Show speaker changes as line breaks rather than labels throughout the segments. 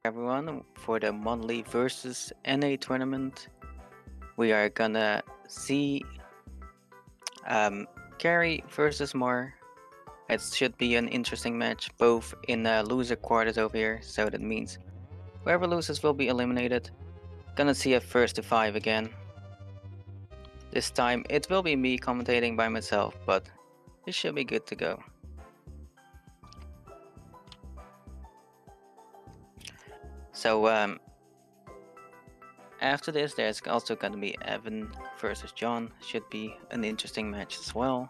everyone, for the monthly versus NA tournament. We are gonna see Carry versus marr. It should be an interesting match, both in loser quarters over here, so that means whoever loses will be eliminated. Gonna see a first to 5 again. This time it will be me commentating by myself, but it should be good to go. So after this, there's also gonna be Evan versus John. Should be an interesting match as well.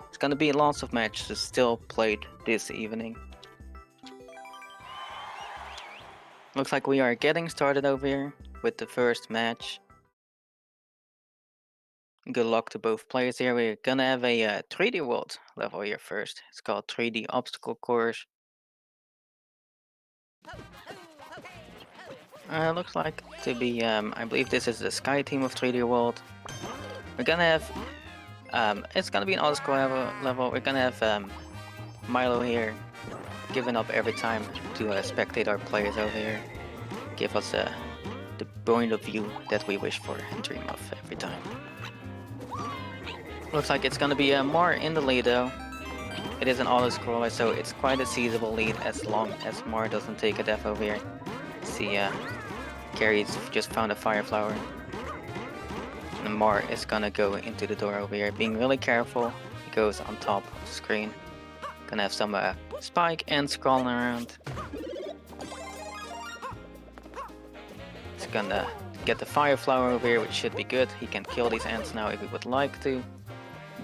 It's gonna be lots of matches still played this evening. Looks like we are getting started over here with the first match. Good luck to both players here. We're gonna have a 3D world level here first. It's called 3D obstacle course. Looks like to be, I believe this is the sky team of 3D world. We're gonna have, it's gonna be an auto score level. We're gonna have Milo here giving up every time to spectate our players over here. Give us the point of view that we wish for and dream of every time. Looks like it's gonna be marr in the lead though. It is an auto scroller, so it's quite a seizable lead as long as marr doesn't take a death over here. See, Carrie's just found a fire flower. And marr is gonna go into the door over here, being really careful. He goes on top of the screen. Gonna have some spike and scrolling around. He's gonna get the fire flower over here, which should be good. He can kill these ants now if he would like to,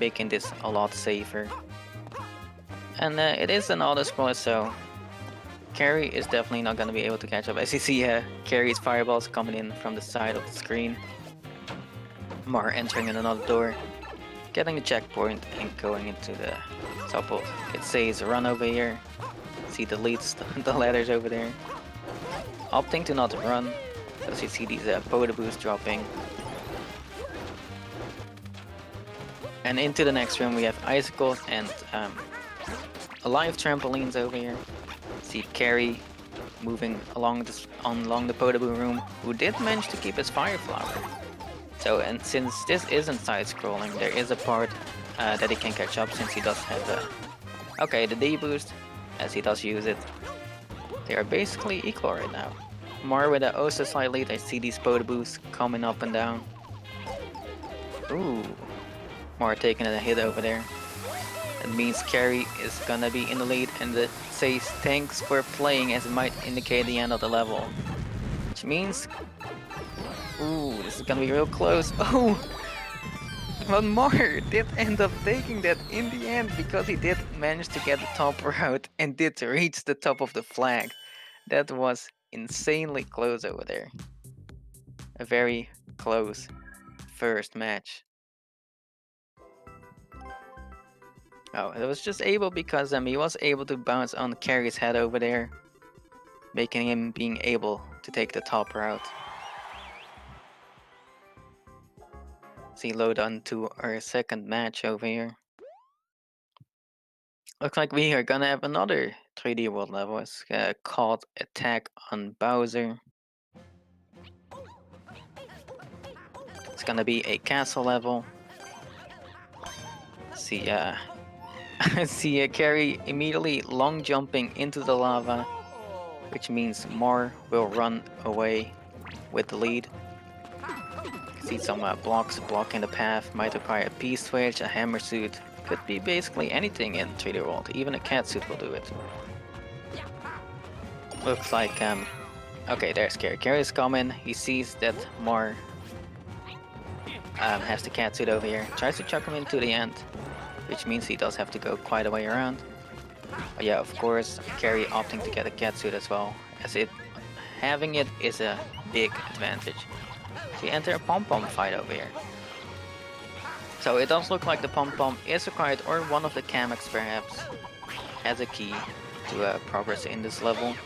making this a lot safer. And it is an auto scroller, so Carrie is definitely not gonna be able to catch up. As you see, Carrie's fireballs coming in from the side of the screen. marr entering in another door, getting a checkpoint and going into the top of it says run over here. See the leads, the ladders over there. Opting to not run, as you see these Podaboos dropping. And into the next room we have icicles and alive trampolines over here. See Carrie moving along the Podaboo room, who did manage to keep his fire flower. So, and since this isn't side scrolling, there is a part that he can catch up, since he does have the D boost, as he does use it. They are basically equal right now. marr with a Osa slight lead. I see these Podaboos coming up and down. Ooh, marr taking a hit over there. That means Carrie is gonna be in the lead, and it says thanks for playing, as it might indicate the end of the level. Which means, ooh, this is gonna be real close. Oh, but marr did end up taking that in the end, because he did manage to get the top route and did reach the top of the flag. That was insanely close over there. A very close first match. Oh, it was just able because he was able to bounce on Carrie's head over there, making him being able to take the top route. See, load on to our second match over here. Looks like we are gonna have another 3D world level. It's called Attack on Bowser. It's gonna be a castle level. See, see Carrie immediately long jumping into the lava, which means marr will run away with the lead. See some blocks blocking the path, might require a P-switch, a hammer suit. Could be basically anything in 3D World, even a cat suit will do it. Looks like, okay, there's Carrie. Carrie's coming, he sees that marr has the cat suit over here, tries to chuck him into the end, which means he does have to go quite a way around. But yeah, of course, Carrie opting to get a cat suit as well, as having it is a big advantage. So you enter a pom-pom fight over here. So it does look like the pom-pom is required, or one of the Kamex perhaps has a key to progress in this level.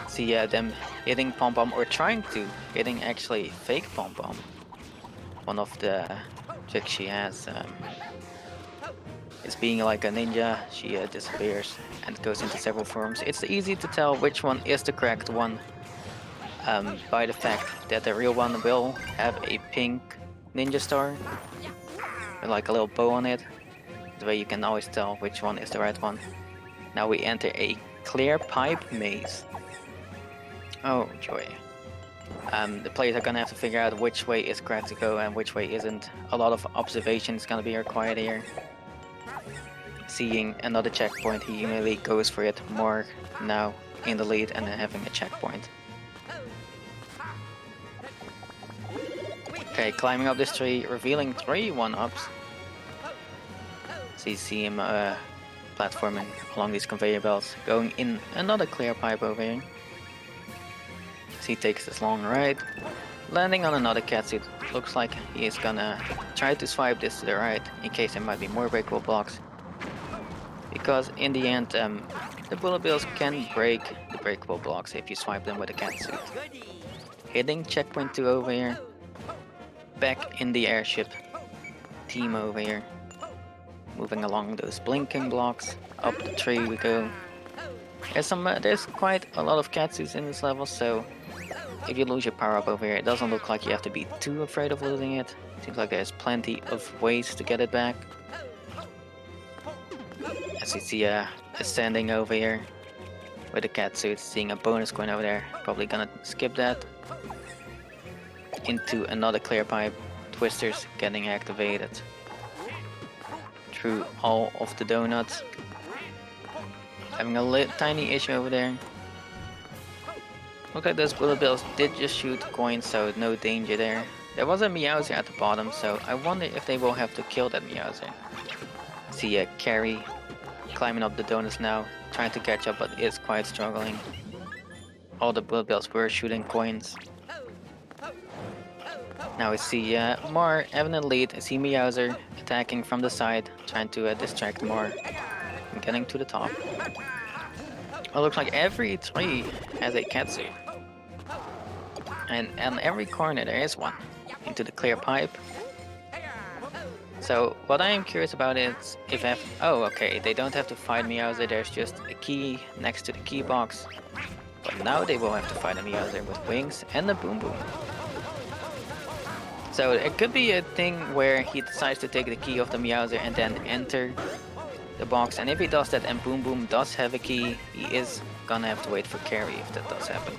See them hitting pom-pom, or trying to hitting actually fake pom-pom. One of the tricks she has. is being like a ninja. She disappears and goes into several forms. It's easy to tell which one is the correct one by the fact that the real one will have a pink ninja star with like a little bow on it. The way you can always tell which one is the right one. Now we enter a clear pipe maze. Oh joy. The players are gonna have to figure out which way is correct to go and which way isn't. A lot of observation is gonna be required here. Seeing another checkpoint, he immediately goes for it. More now in the lead and then having a checkpoint. Okay, climbing up this tree, revealing 3 1-ups. So you see him platforming along these conveyor belts, going in another clear pipe over here. So he takes this long ride, landing on another catsuit. Looks like he is gonna try to swipe this to the right in case there might be more breakable blocks. Because in the end, the bullet bills can break the breakable blocks if you swipe them with a catsuit. Hitting checkpoint 2 over here. Back in the airship. Team over here. Moving along those blinking blocks. Up the tree we go. There's quite a lot of catsuits in this level, so if you lose your power up over here, it doesn't look like you have to be too afraid of losing it. Seems like there's plenty of ways to get it back. As you see ascending over here with the catsuit, seeing a bonus coin over there. Probably gonna skip that. Into another clear pipe. Twisters getting activated. Through all of the donuts. Having a tiny issue over there. Look like those bullet bills did just shoot coins, so no danger there. There was a Meowser at the bottom, so I wonder if they will have to kill that Meowser. See Carry climbing up the donuts now, trying to catch up, but is quite struggling. All the bullet bills were shooting coins. Now we see Marr having a lead. I see Meowser attacking from the side, trying to distract Marr and getting to the top. It looks like every tree has a catsuit. And on every corner there is one. Into the clear pipe. So what I am curious about is if oh okay, they don't have to fight Meowser, there's just a key next to the key box. But now they will have to fight a Meowser with wings and a Boom Boom. So it could be a thing where he decides to take the key of the Meowser and then enter the box, and if he does that and Boom Boom does have a key, he is gonna have to wait for Carry if that does happen.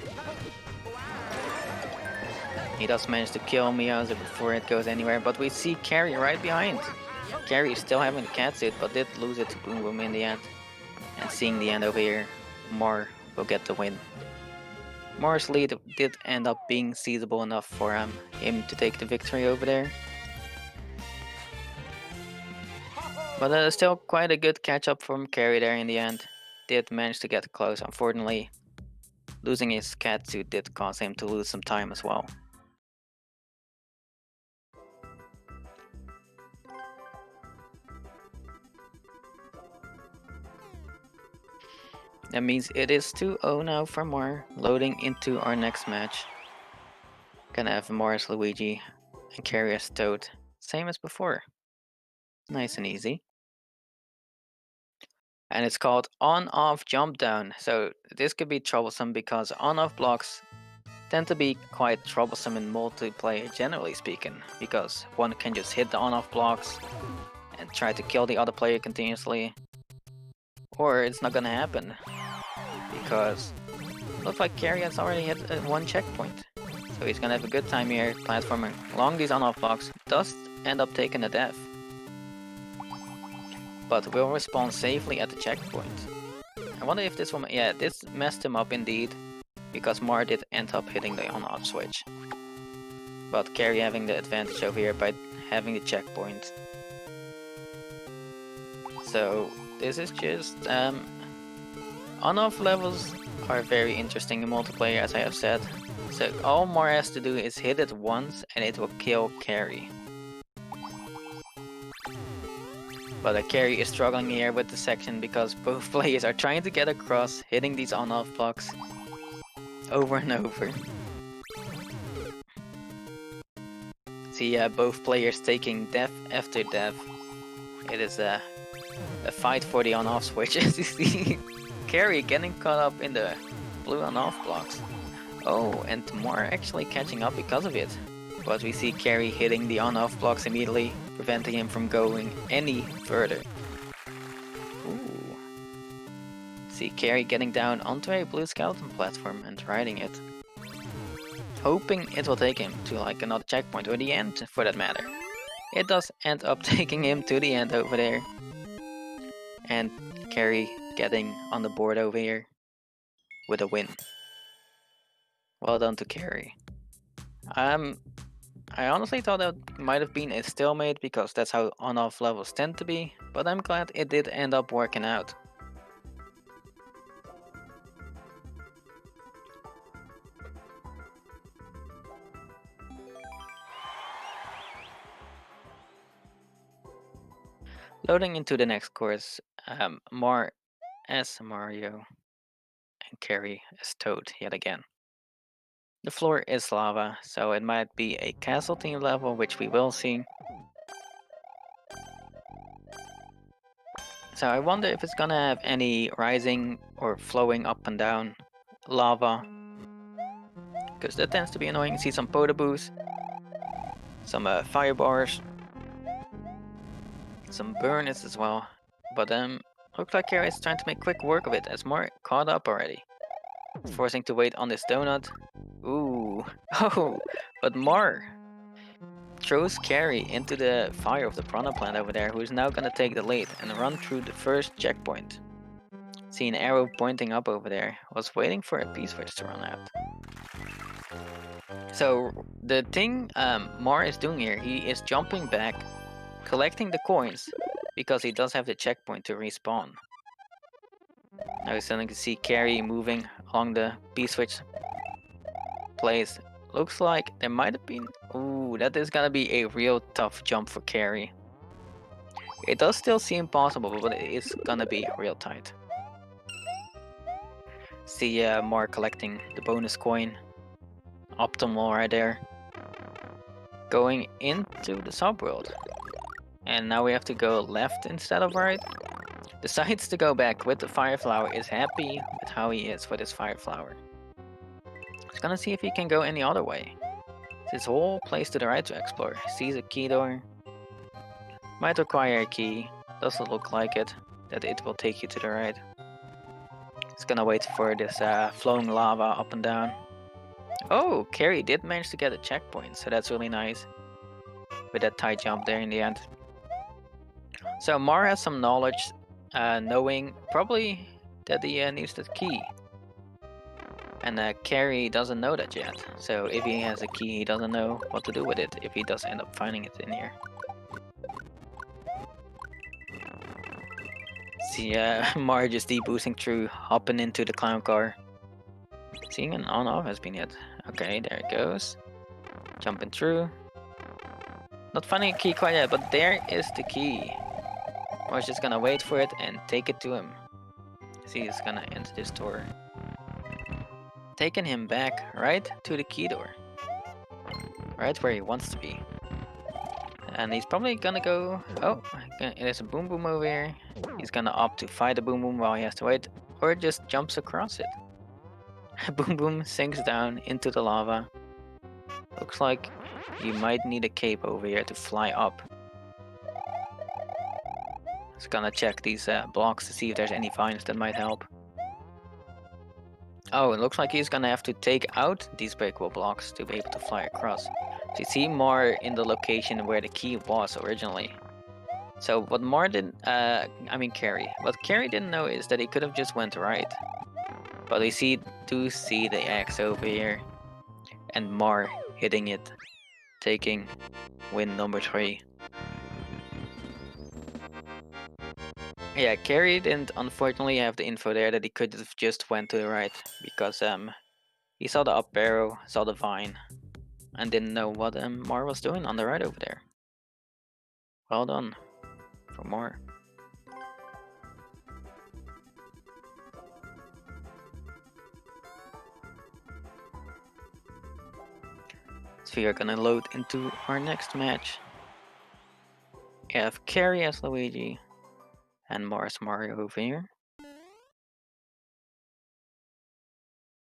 He does manage to kill Meowser before it goes anywhere, but we see Carry right behind. Carry is still having the catsuit, but did lose it to Boom Boom in the end. And seeing the end over here, Marr will get the win. Marr's lead did end up being seizable enough for him to take the victory over there. But still quite a good catch up from Carry there in the end. Did manage to get close, unfortunately. Losing his catsuit did cause him to lose some time as well. That means it is 2-0 now for Marr, loading into our next match. Gonna have Marr as Luigi and Carry as Toad, same as before. Nice and easy. And it's called on-off jump down. So this could be troublesome because on-off blocks tend to be quite troublesome in multiplayer generally speaking, because one can just hit the on-off blocks and try to kill the other player continuously, or it's not gonna happen because it looks like Carry has already hit one checkpoint, so he's gonna have a good time here platforming along these on-off blocks. Does end up taking a death, but will respawn safely at the checkpoint. I wonder if this one, yeah, this messed him up indeed, because Marr did end up hitting the on-off switch. But Carry having the advantage over here by having the checkpoint. So this is just on-off levels are very interesting in multiplayer, as I have said. So all Marr has to do is hit it once and it will kill Carry. But Carry is struggling here with the section because both players are trying to get across, hitting these on-off blocks over and over. See both players taking death after death. It is a fight for the on-off switch. As you see, Carry getting caught up in the blue on-off blocks. Oh, and marr actually catching up because of it. But we see Carry hitting the on-off blocks immediately, preventing him from going any further. Ooh. See Carry getting down onto a blue skeleton platform and riding it. Hoping it will take him to like another checkpoint or the end for that matter. It does end up taking him to the end over there. And Carry getting on the board over here with a win. Well done to Carry. I honestly thought that might have been a stalemate because that's how on-off levels tend to be, but I'm glad it did end up working out. Loading into the next course, marr as Mario and Carry as Toad yet again. The floor is lava, so it might be a castle team level, which we will see. So I wonder if it's gonna have any rising or flowing up and down lava, because that tends to be annoying. See some potaboos, some fire bars, some burners as well. But looks like Carry is trying to make quick work of it as marr caught up already. Forcing to wait on this donut. Ooh, oh, but marr throws Carry into the fire of the piranha plant over there, who is now gonna take the lead and run through the first checkpoint. See an arrow pointing up over there. Was waiting for a P-switch to run out. So the thing marr is doing here, he is jumping back, collecting the coins, because he does have the checkpoint to respawn. Now he's starting to see Carry moving along the P-switch place. Looks like there might have been... Ooh, that is gonna be a real tough jump for Carry. It does still seem possible, but it is gonna be real tight. See marr collecting the bonus coin. Optimal right there. Going into the subworld. And now we have to go left instead of right. Decides to go back with the fire flower, is happy with how he is with his fire flower. He's gonna see if he can go any other way. This whole place to the right to explore. Sees a key door. Might require a key. Doesn't look like it, that it will take you to the right. He's gonna wait for this flowing lava up and down. Oh, Carry did manage to get a checkpoint, so that's really nice. With that tight jump there in the end. So marr has some knowledge, knowing probably that he needs the key. And Carry doesn't know that yet. So if he has a key, he doesn't know what to do with it if he does end up finding it in here. See marr just deboosting through, hopping into the clown car. Seeing an on-off has been yet. Okay, there it goes. Jumping through. Not finding a key quite yet, but there is the key. Marr's just gonna wait for it and take it to him. See, he's gonna enter this door. Taking him back right to the key door. Right where he wants to be. And he's probably gonna go... Oh, there's a boom boom over here. He's gonna opt to fight the boom boom while he has to wait. Or just jumps across it. Boom boom sinks down into the lava. Looks like you might need a cape over here to fly up. Just gonna check these blocks to see if there's any vines that might help. Oh, it looks like he's gonna have to take out these breakable blocks to be able to fly across. So you see marr in the location where the key was originally. So what marr didn't, Carry. What Carry didn't know is that he could have just went right. But we do see the axe over here. And marr hitting it. Taking win number 3. Yeah, Carry didn't unfortunately have the info there that he could have just went to the right. Because he saw the up arrow, saw the vine. And didn't know what marr was doing on the right over there. Well done for marr. So we are gonna load into our next match. We have Carry as Luigi, And Mars Mario over here.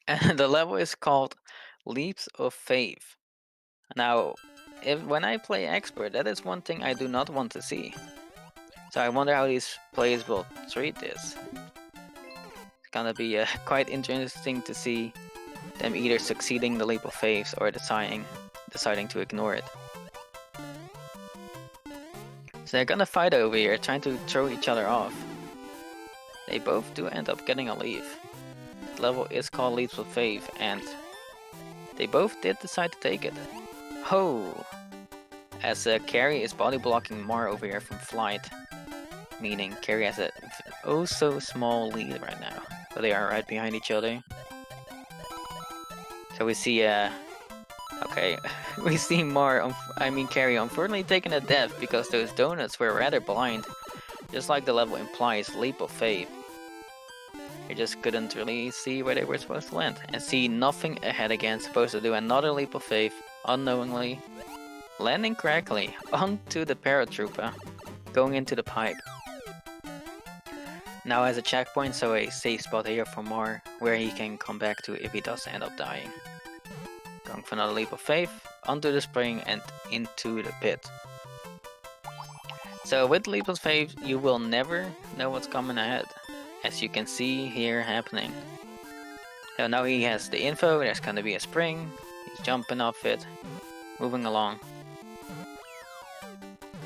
And the level is called Leaps of Faith. Now, when I play Expert, that is one thing I do not want to see. So I wonder how these players will treat this. It's gonna be quite interesting to see them either succeeding the Leap of Faith or deciding to ignore it. So they're gonna fight over here, trying to throw each other off. They both do end up getting a leaf. The level is called Leaps of Faith, and they both did decide to take it. Oh! As Carry is body blocking Marr over here from flight, meaning Carry has a oh so small lead right now, but they are right behind each other. So we see okay, we see Carry unfortunately taking a death because those donuts were rather blind, just like the level implies, Leap of Faith. They just couldn't really see where they were supposed to land, and see nothing ahead again, supposed to do another Leap of Faith, unknowingly, landing correctly onto the paratrooper, going into the pipe. Now has a checkpoint, so a safe spot here for Marr, where he can come back to if he does end up dying. Going for another Leap of Faith, onto the spring and into the pit. So with Leap of Faith, you will never know what's coming ahead, as you can see here happening. So now he has the info, there's gonna be a spring, he's jumping off it, moving along.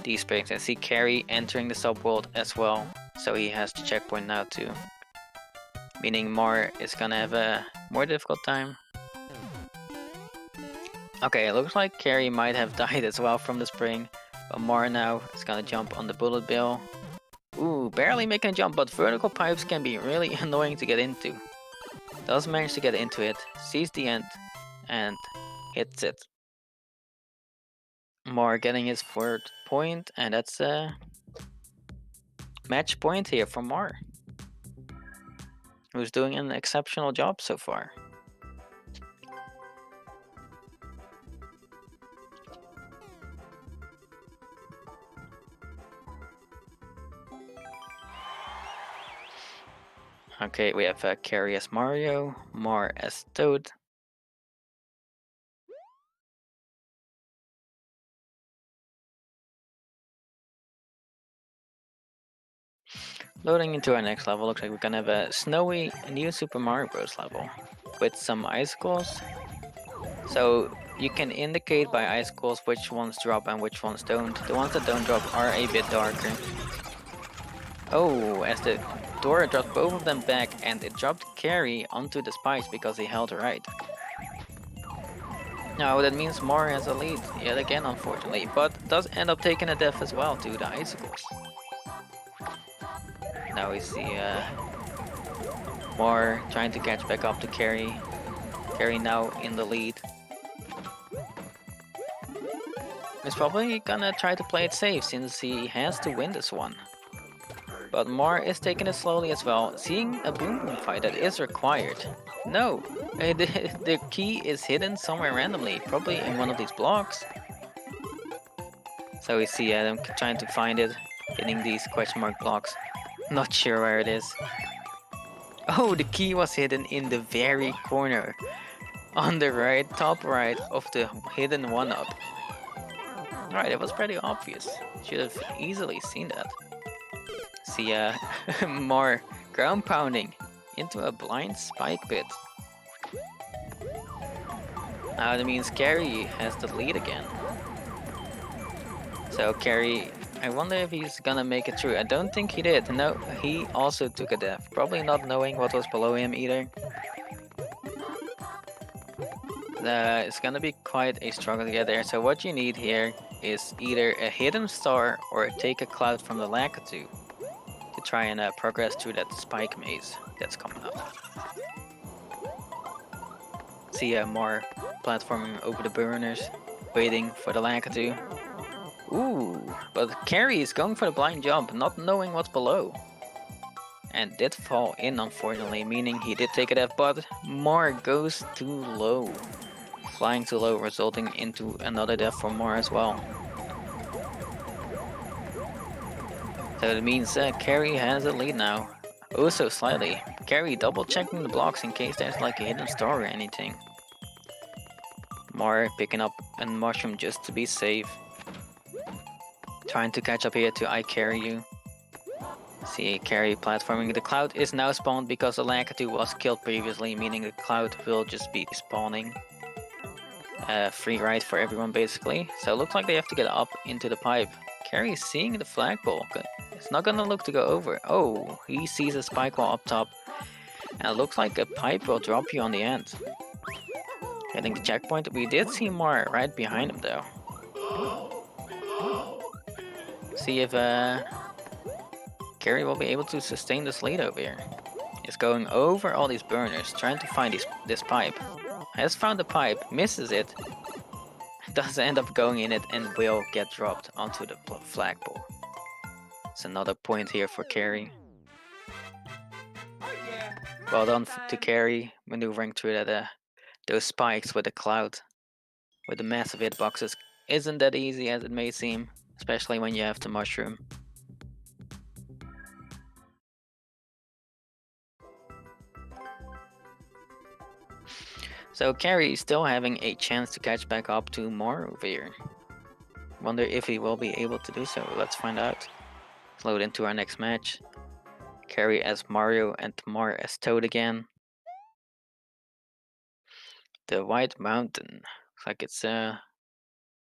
These springs, I see Carry entering the subworld as well, so he has the checkpoint now too. Meaning Marr is gonna have a more difficult time. Okay, it looks like Carry might have died as well from the spring, but Marr now is gonna jump on the bullet bill. Ooh, barely making a jump, but vertical pipes can be really annoying to get into. Does manage to get into it, sees the end, and hits it. Marr getting his 4th point, and that's a match point here for Marr, who's doing an exceptional job so far. Okay, we have Carry as Mario, Marr as Toad. Loading into our next level, looks like we're gonna have a snowy new Super Mario Bros. Level with some icicles. So you can indicate by icicles which ones drop and which ones don't. The ones that don't drop are a bit darker. Oh, as the door dropped both of them back, and it dropped Carry onto the spikes because he held right. Now that means Marr has a lead yet again, unfortunately, but does end up taking a death as well to the icicles. Now we see Marr trying to catch back up to Carry. Carry now in the lead. He's probably gonna try to play it safe since he has to win this one. But Marr is taking it slowly as well, seeing a boom boom fight that is required. No, the key is hidden somewhere randomly, probably in one of these blocks. So we see them trying to find it, hitting these question mark blocks. Not sure where it is. Oh, the key was hidden in the very corner, on the right, top right of the hidden 1-up. Alright, it was pretty obvious. Should have easily seen that. See Marr ground pounding into a blind spike pit. Now that means Carry has the lead again. So Carry, I wonder if he's gonna make it through. I don't think he did. No, he also took a death. Probably not knowing what was below him either. It's gonna be quite a struggle to get there. So what you need here is either a hidden star or take a cloud from the Lakitu to try and progress through that spike maze that's coming up. See Marr platforming over the burners, waiting for the Lakitu. Ooh, but Carry is going for the blind jump, not knowing what's below. And did fall in, unfortunately, meaning he did take a death, but Marr goes too low. Flying too low, resulting into another death for Marr as well. So it means Carry has a lead now. Oh, so slightly. Carry double checking the blocks in case there's like a hidden star or anything. Marr picking up a mushroom just to be safe. Trying to catch up here to ICahriYou. See Carry platforming. The cloud is now spawned because the Lakitu was killed previously, meaning the cloud will just be spawning. Free ride for everyone basically. So it looks like they have to get up into the pipe. Carry is seeing the flagpole. It's not gonna look to go over. Oh, he sees a spike wall up top. And it looks like a pipe will drop you on the end. Hitting the checkpoint. We did see Marr right behind him though. See if Carry will be able to sustain this lead over here. He's going over all these burners, trying to find this pipe. Has found the pipe, misses it, does end up going in it and will get dropped onto the flagpole. It's another point here for Carry. Well done to Carry, maneuvering through that those spikes with the cloud, with the massive hitboxes. Isn't that easy as it may seem, especially when you have the mushroom. So Carry is still having a chance to catch back up to Marr over here. Wonder if he will be able to do so. Let's find out. Let's load into our next match. Carry as Mario and Marr as Toad again. The White Mountain. Looks like it's a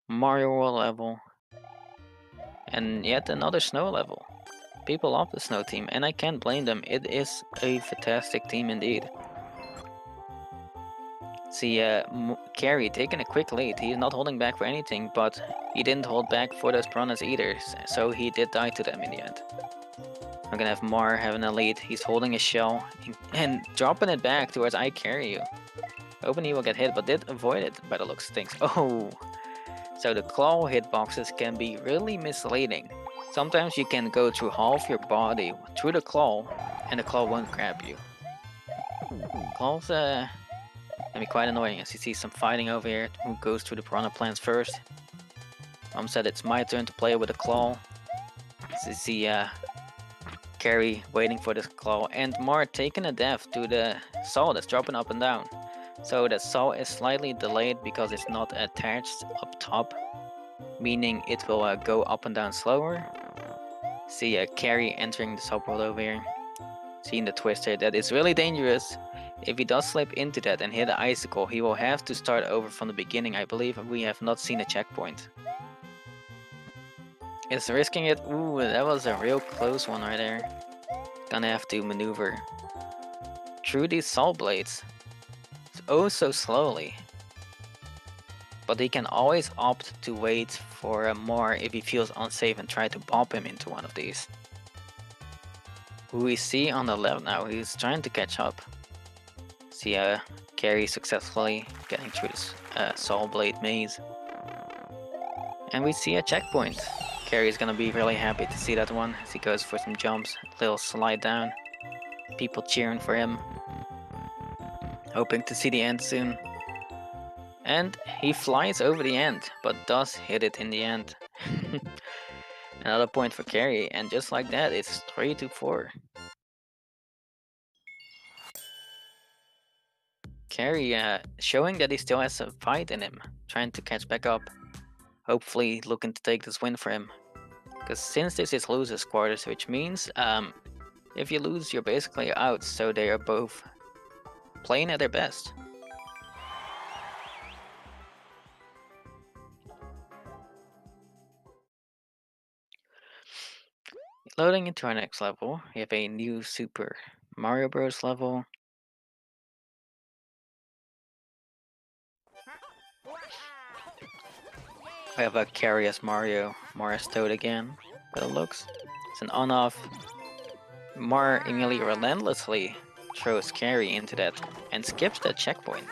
Mario World level. And yet another snow level. People love the snow team and I can't blame them. It is a fantastic team indeed. See, Carry taking a quick lead. He's not holding back for anything, but he didn't hold back for those piranhas either, so he did die to them in the end. We're gonna have Marr having a lead. He's holding a shell and dropping it back towards ICahriYou. Hoping he will get hit, but did avoid it by the looks of things. Oh! So the claw hitboxes can be really misleading. Sometimes you can go through half your body through the claw, and the claw won't grab you. Claws, can be quite annoying as you see some fighting over here. Who goes through the piranha plants first? Mom said it's my turn to play with a claw. So you see Carry waiting for this claw and Marr taking a death to the saw that's dropping up and down. So the saw is slightly delayed because it's not attached up top, meaning it will go up and down slower. See Carry entering the subworld over here. Seeing the twister, that is really dangerous. If he does slip into that and hit the icicle, he will have to start over from the beginning. I believe we have not seen a checkpoint. Is risking it? Ooh, that was a real close one right there. Gonna have to maneuver through these saw blades. Oh, so slowly. But he can always opt to wait for a Marr if he feels unsafe and try to bop him into one of these. Who we see on the left now, he's trying to catch up. See Carry successfully getting through this saw blade maze. And we see a checkpoint. Carry is gonna be really happy to see that one as he goes for some jumps, little slide down. People cheering for him. Hoping to see the end soon. And he flies over the end, but does hit it in the end. Another point for Carry, and just like that, it's 3-4. Carry showing that he still has a fight in him, trying to catch back up. Hopefully looking to take this win for him. Because since this is losers quarters, which means if you lose you're basically out, so they are both playing at their best. Loading into our next level, we have a new Super Mario Bros. Level. I have a Carry as Mario, Marr as Toad again, but it looks. It's an on-off. Marr immediately relentlessly throws Carry into that and skips that checkpoint.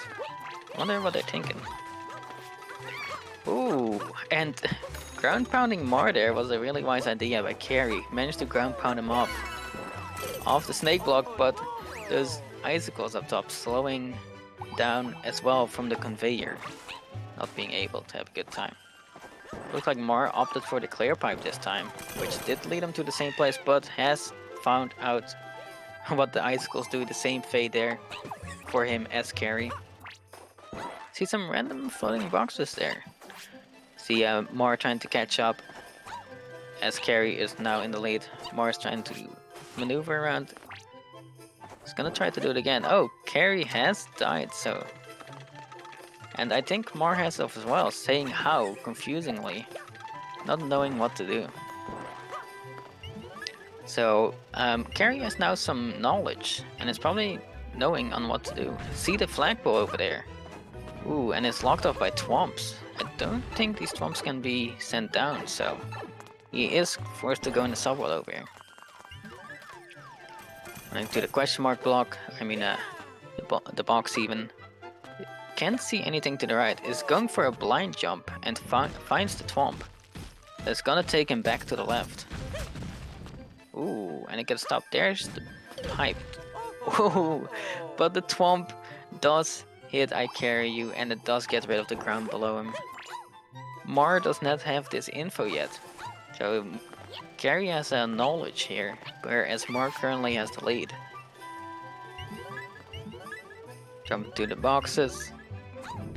Wonder what they're thinking. Ooh, and ground pounding Marr there was a really wise idea by Carry. Managed to ground pound him off the snake block, but those icicles up top slowing down as well from the conveyor. Not being able to have a good time. Looks like Marr opted for the clear pipe this time, which did lead him to the same place, but has found out what the icicles do, the same fate there for him as Carry. See some random floating boxes there. See Marr trying to catch up as Carry is now in the lead. Marr is trying to maneuver around. He's gonna try to do it again. Oh, Carry has died, so... And I think Marr has as well, saying how, confusingly. Not knowing what to do. So, Carry has now some knowledge, and is probably knowing on what to do. See the flagpole over there. Ooh, and it's locked off by Twomps. I don't think these Twomps can be sent down, so... He is forced to go in the subworld over here. Running to the question mark block, I mean the box even. Can't see anything to the right. Is going for a blind jump and finds the Twomp. That's gonna take him back to the left. Ooh, and it gets stopped. There's the pipe. Ooh, but the Twomp does hit ICahriYou and it does get rid of the ground below him. Marr does not have this info yet. So Carry has a knowledge here, whereas Marr currently has the lead. Jump to the boxes.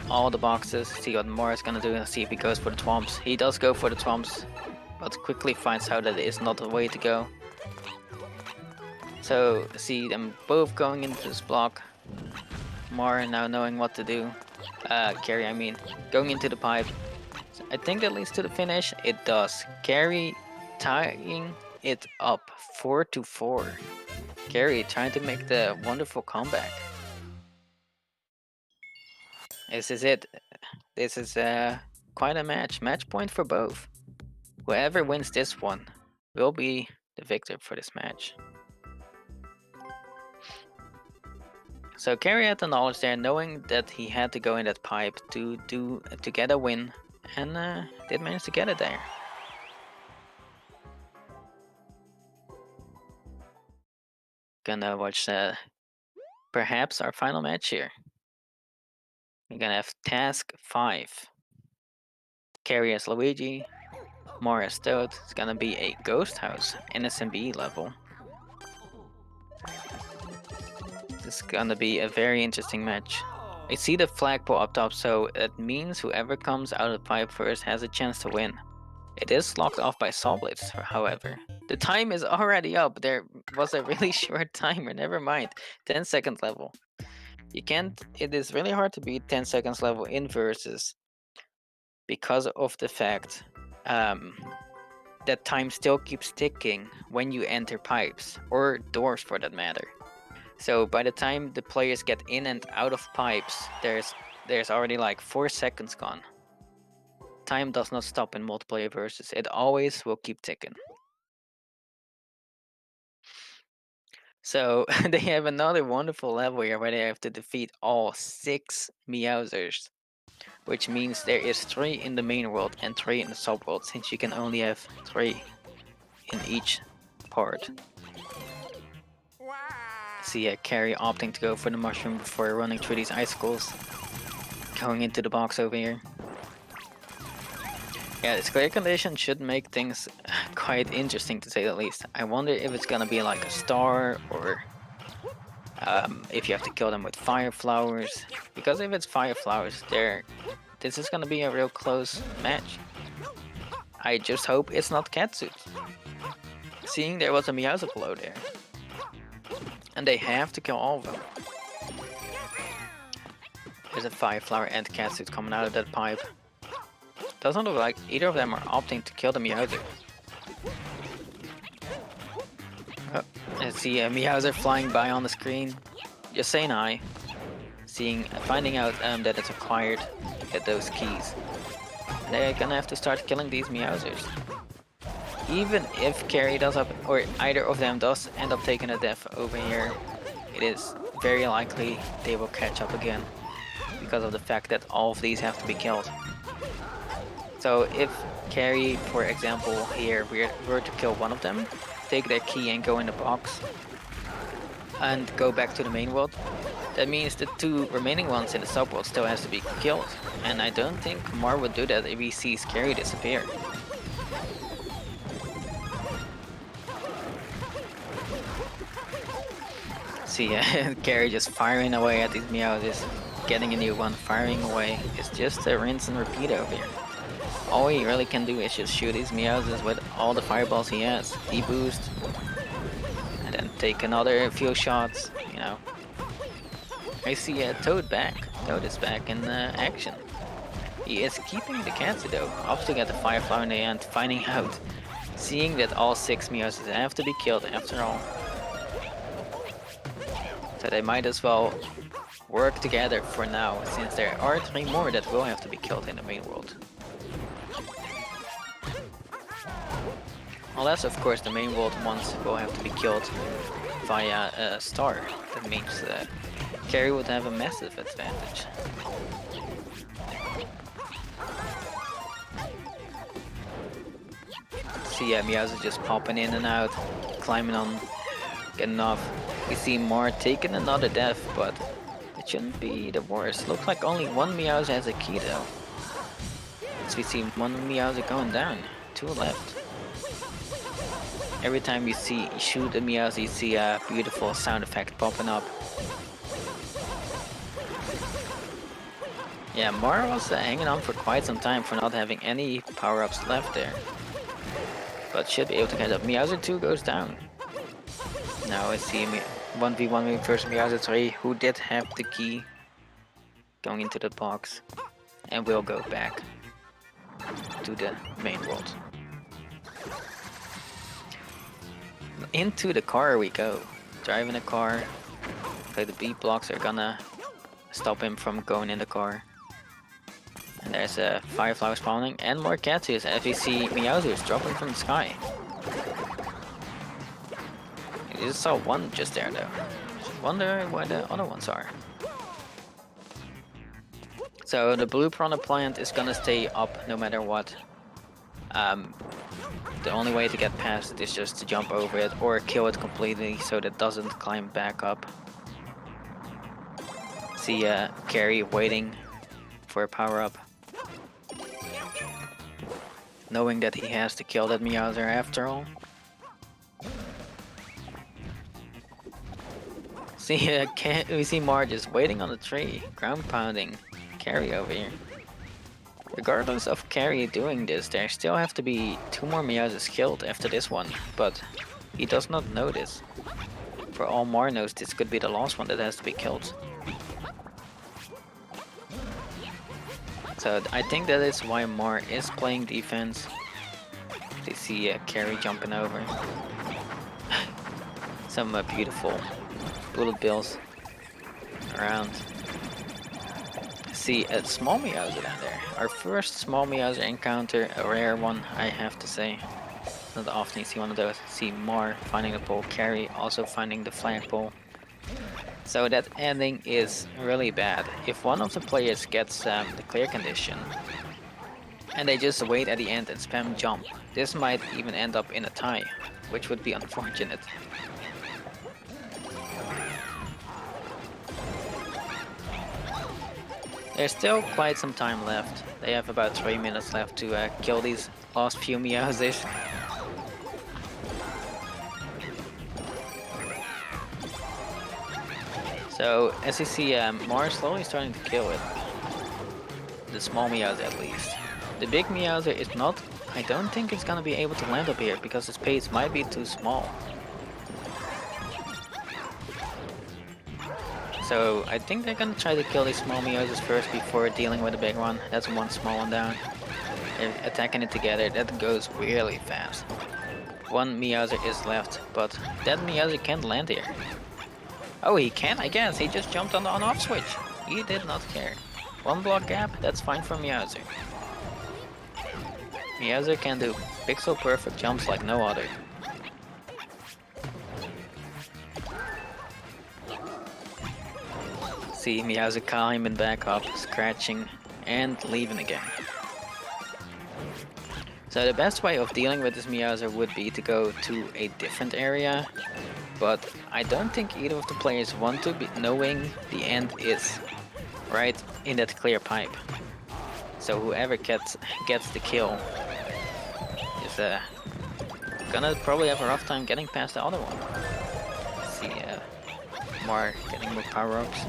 All the boxes. See what Marr is gonna do and see if he goes for the Twomps. He does go for the Twomps, but quickly finds out that it is not the way to go. So see them both going into this block. Marr now knowing what to do. Carry, I mean, going into the pipe. I think that leads to the finish. It does. Carry tying it up 4-4. Carry trying to make the wonderful comeback. This is it. This is quite a match. Match point for both. Whoever wins this one will be the victor for this match. So Carry had the knowledge there, knowing that he had to go in that pipe to get a win. And did manage to get it there. Gonna watch perhaps our final match here. We're gonna have Task 5. Carry as Luigi, Marr as Toad. It's gonna be a Ghost House NSMB level. This is gonna be a very interesting match. I see the flagpole up top, so it means whoever comes out of the pipe first has a chance to win. It is locked off by Saw Blades, however. The time is already up. There was a really short timer, never mind. 10-second level. You can't, it is really hard to beat 10 seconds level in versus because of the fact that time still keeps ticking when you enter pipes, or doors for that matter. So by the time the players get in and out of pipes, there's already like 4 seconds gone. Time does not stop in multiplayer versus, it always will keep ticking. So they have another wonderful level here where they have to defeat all 6 Meowsers, which means there is 3 in the main world and 3 in the subworld, since you can only have 3 in each part. See Carry opting to go for the mushroom before running through these icicles. Going into the box over here. Yeah, this clear condition should make things quite interesting to say the least. I wonder if it's gonna be like a star, or if you have to kill them with fire flowers. Because if it's fire flowers, this is gonna be a real close match. I just hope it's not catsuit. Seeing there was a Meowser below there. And they have to kill all of them. There's a fire flower and catsuit coming out of that pipe. Doesn't look like either of them are opting to kill the Meowser. Oh, I see a Meowser flying by on the screen. Just saying hi. Finding out that it's required to get those keys. They're gonna have to start killing these Meowsers. Even if Carry does or either of them does end up taking a death over here, it is very likely they will catch up again because of the fact that all of these have to be killed. So if Carry, for example, here were to kill one of them, take their key and go in the box and go back to the main world, That means the two remaining ones in the subworld still has to be killed. And I don't think Marr would do that if he sees Carry disappear. See, Carry just firing away at these Meowthers, getting a new one, firing away. It's just a rinse and repeat over here. All he really can do is just shoot these Meowthers with all the fireballs he has. Deboost, and then take another few shots, you know. I see Toad back. Toad is back in action. He is keeping the Katsu though, up to get the Firefly in the end, finding out, seeing that all 6 Meowthers have to be killed after all. So they might as well work together for now, since there are 3 more that will have to be killed in the main world. Unless of course the main world ones will have to be killed via a star. That means Carry would have a massive advantage. See Meowth just popping in and out, climbing on, getting off. We see Marr taking another death, but it shouldn't be the worst. Looks like only one Meowth has a key though. So we see one Meowth going down, 2 left. Every time you shoot a Meowth, you see a beautiful sound effect popping up. Yeah, Marr was hanging on for quite some time for not having any power-ups left there. But should be able to catch up. Meowth 2 goes down. Now I see 1v1 versus Meowth 3, who did have the key going into the box. And will go back to the main world. Into the car we go. Driving the car. Like the beat blocks are gonna stop him from going in the car. And there's a Firefly spawning and more Katsus as we see Meowthers dropping from the sky. I just saw one just there though. Wonder where the other ones are. So the blue piranha plant is gonna stay up no matter what. The only way to get past it is just to jump over it or kill it completely so that it doesn't climb back up. See Carry waiting for a power up. Knowing that he has to kill that Meowther after all. See, we see Marr just waiting on the tree, ground pounding Carry over here. Regardless of Carry doing this, there still have to be 2 more Meowthers killed after this one, but he does not know this. For all Marr knows, this could be the last one that has to be killed. So I think that is why Marr is playing defense. They see Carry jumping over. Some beautiful bullet bills around. See a small Meowth down there. Our first small Meowth encounter, a rare one, I have to say. Not often you see one of those. See Marr finding the pole, Carry also finding the flagpole. So that ending is really bad. If one of the players gets the clear condition and they just wait at the end and spam jump, this might even end up in a tie, which would be unfortunate. There's still quite some time left. They have about 3 minutes left to kill these last few Meowthers. So as you see, Marr slowly starting to kill it. The small Meowth at least. The big Meowth is not. I don't think it's gonna be able to land up here because the space might be too small. So I think they're gonna try to kill these small Meowthers first before dealing with the big one. That's one small one down. They're attacking it together. That goes really fast. One Meowth is left, but that Meowth can't land here. Oh, he can, I guess. He just jumped on the on-off switch. He did not care. 1 block gap, that's fine for Meowth. Meowth can do pixel perfect jumps like no other. See Meowth climbing back up, scratching, and leaving again. So the best way of dealing with this Meowth would be to go to a different area but I don't think either of the players want to be knowing the end is right in that clear pipe. So whoever gets the kill is gonna probably have a rough time getting past the other one. Let's see, marr getting more power-ups.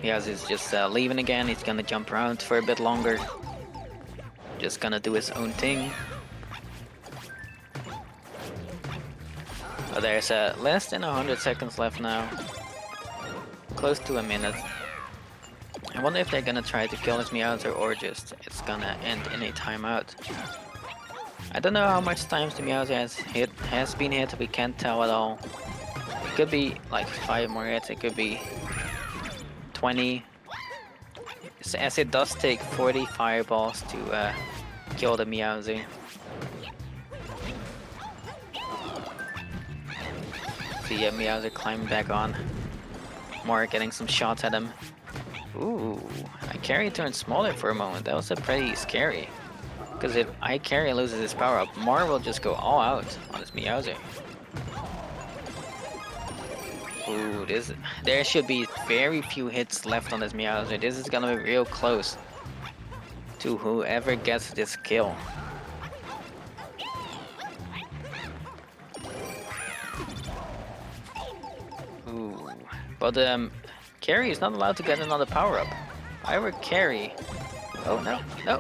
Miaz is just leaving again. He's gonna jump around for a bit longer. Just gonna do his own thing. But there's less than 100 seconds left now. Close to a minute. I wonder if they're gonna try to kill his Meowser or just it's gonna end in a timeout. I don't know how much times the Meowser has been hit. We can't tell at all. It could be like 5 more hits. It could be 20. As it does take 40 fireballs to kill the Meowser. See Meowser climbing back on. Marr getting some shots at him. Ooh, ICahriYou turned smaller for a moment. That was pretty scary. Because if ICahriYou loses his power up, Marr will just go all out on his Meowser. Ooh, there should be very few hits left on this Meowser. This is gonna be real close to whoever gets this kill. Ooh, but ICahriYou is not allowed to get another power up. If I were ICahriYou, oh no, no.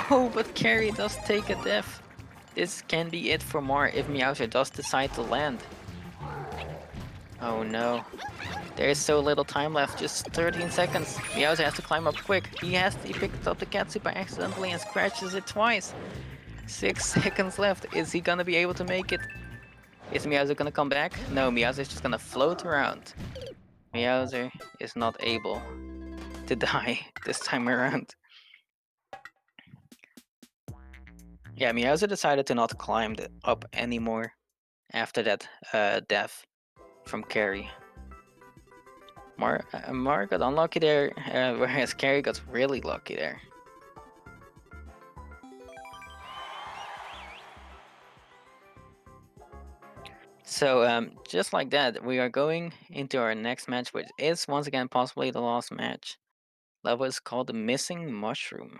Oh, but ICahriYou does take a death. This can be it for Marr if Meowser does decide to land. Oh no. There is so little time left, just 13 seconds. Meowser has to climb up quick. He picked up the Katsu by accidentally and scratches it twice. 6 seconds left. Is he gonna be able to make it? Is Meowser gonna come back? No, Meowser is just gonna float around. Meowser is not able to die this time around. Yeah, Meowser decided to not climb up anymore after that death from ICahriYou. Marr got unlucky there, whereas ICahriYou got really lucky there. So just like that, we are going into our next match, which is once again possibly the last match. Level is called the Missing Mushroom.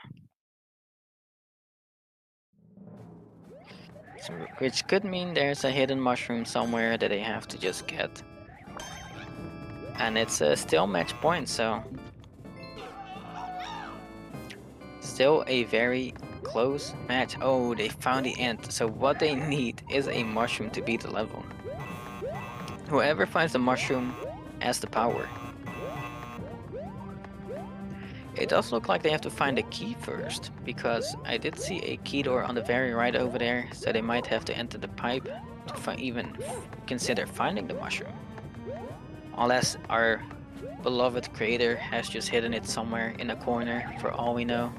So, which could mean there's a hidden mushroom somewhere that they have to just get. And it's still match point, so still a very close match. Oh, they found the end. So what they need is a mushroom to beat the level. Whoever finds the mushroom has the power. It does look like they have to find a key first, because I did see a key door on the very right over there, so they might have to enter the pipe to even consider finding the mushroom. Unless our beloved creator has just hidden it somewhere in a corner, for all we know.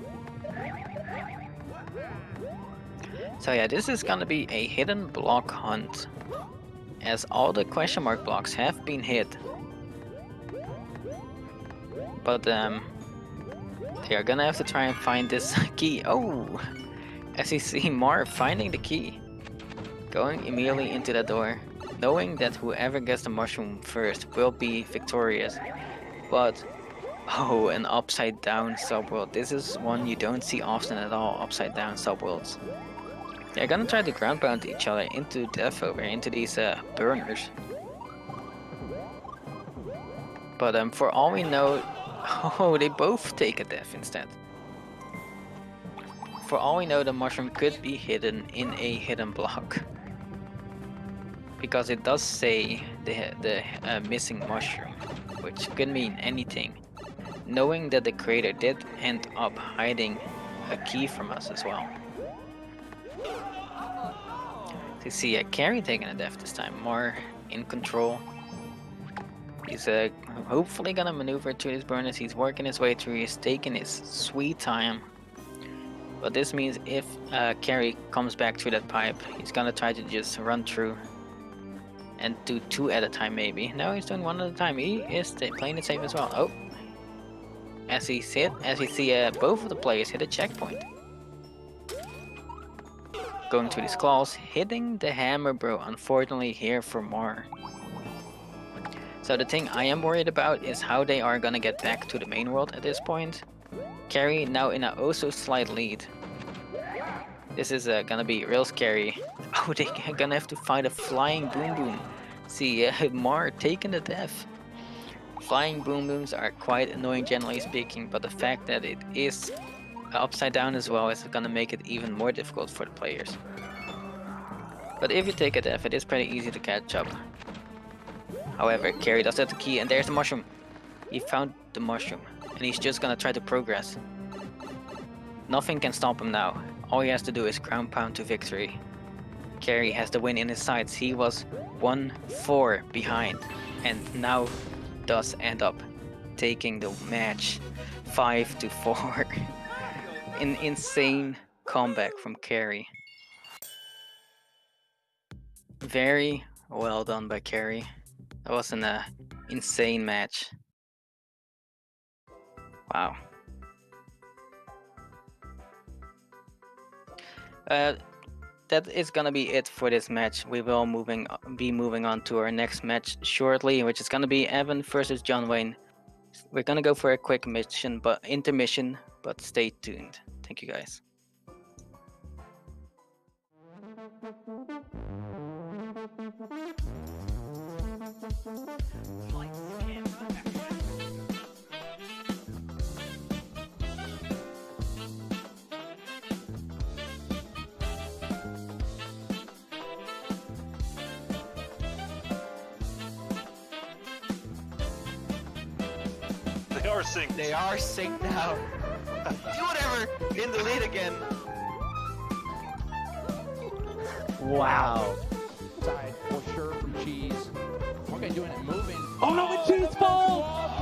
So yeah, this is gonna be a hidden block hunt, as all the question mark blocks have been hit. But they are gonna have to try and find this key. Oh! As you see Marr finding the key. Going immediately into the door. Knowing that whoever gets the mushroom first will be victorious. But, oh, an upside down subworld. This is one you don't see often at all, upside down subworlds. They're gonna try to ground pound each other into death over into these burners. But for all we know, oh, they both take a death instead. For all we know, the mushroom could be hidden in a hidden block. Because it does say the missing mushroom, which could mean anything. Knowing that the creator did end up hiding a key from us as well. To see ICahriYou taking a death this time, Marr in control. He's hopefully gonna maneuver through his burners. He's working his way through. He's taking his sweet time. But this means if ICahriYou comes back through that pipe, he's gonna try to just run through and do 2 at a time maybe. No, he's doing 1 at a time. He is playing it safe as well. Oh, as he see both of the players hit a checkpoint. going to these claws, hitting the hammer bro, unfortunately here for marr. So the thing I am worried about is how they are gonna get back to the main world at this point. Carry now in a oh so slight lead. This is gonna be real scary. Oh, they're gonna have to fight a flying boom boom. See, marr taking the death. Flying boom booms are quite annoying generally speaking, but the fact that it is upside down as well is gonna make it even more difficult for the players. But if you take a death, it is pretty easy to catch up. However, Carry does have the key, and there's the mushroom. He found the mushroom, and he's just gonna try to progress. Nothing can stop him now. All he has to do is ground pound to victory. Carry has the win in his sights. He was 1-4 behind, and now does end up taking the match 5-4. An insane comeback from Carry. Very well done by Carry. That was an insane match. Wow. That is gonna be it for this match. We will be moving on to our next match shortly, which is gonna be Evan versus John Wayne. We're gonna go for a quick intermission, but stay tuned. Thank you guys.
They are synced.
They are synced now. Do whatever. In the lead again.
Wow. Side for sure from Cheese. Okay, doing it, moving. Oh no, the Cheese falls!